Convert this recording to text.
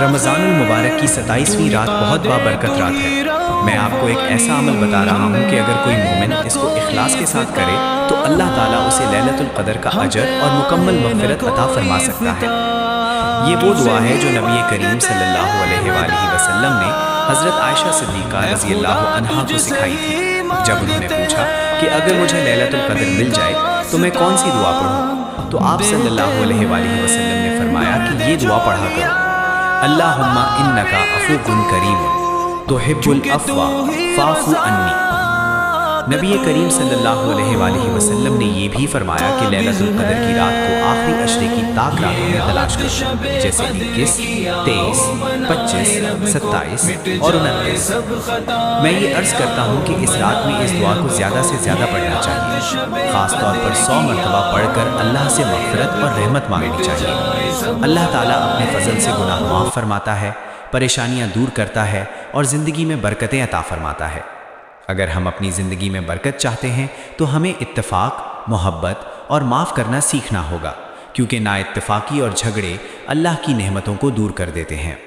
रमज़ानुल मुबारक की 27वीं रात बहुत बाबरकत रात है। मैं आपको एक ऐसा अमल बता रहा हूँ कि अगर कोई मोमिन इसको इखलास के साथ करे तो अल्लाह ताला उसे लैलतुल क़द्र का अजर और मुकम्मल मग़फ़िरत अता फरमा सकता है। ये वो दुआ है जो नबी करीम सल्लल्लाहु अलैहि वसल्लम ने हज़रत आयशा सिद्दीक़ा रज़ियल्लाहु अन्हा को सिखाई थी। जब उन्होंने पूछा कि अगर मुझे लैलतुल क़द्र मिल जाए तो मैं कौन सी दुआ पढ़ूँ, तो आप सल्लल्लाहु अलैहि वसल्लम ने फरमाया कि ये दुआ पढ़ा करो, अल्लाहुम्मा इन्नका अफ़ूकुन करीमुन तुहिब्बुल अफ़्वा फ़ाफ़ु अन्नी। नबी करीम सल्लल्लाहु अलैहि वसल्लम ने ये भी फरमाया कि लैलतुल क़द्र की रात को आखिरी अशरे की ताक रातों में तलाश करो, जैसे 21, 23, 25, 27 और 29। मैं ये अर्ज़ करता हूँ कि इस रात में इस दुआ को ज़्यादा से ज़्यादा पढ़ना चाहिए। ख़ास तौर पर 100 मरतबा पढ़कर अल्लाह से मग़फ़िरत और रहमत मांगनी चाहिए। अल्लाह ताला अपने फ़ज़ल से गुनाह माफ़ फरमाता है, परेशानियाँ दूर करता है और ज़िंदगी में बरकतें अता फरमाता है। अगर हम अपनी ज़िंदगी में बरकत चाहते हैं तो हमें इत्तेफाक, मोहब्बत और माफ़ करना सीखना होगा, क्योंकि नाइत्तेफाकी और झगड़े अल्लाह की नेमतों को दूर कर देते हैं।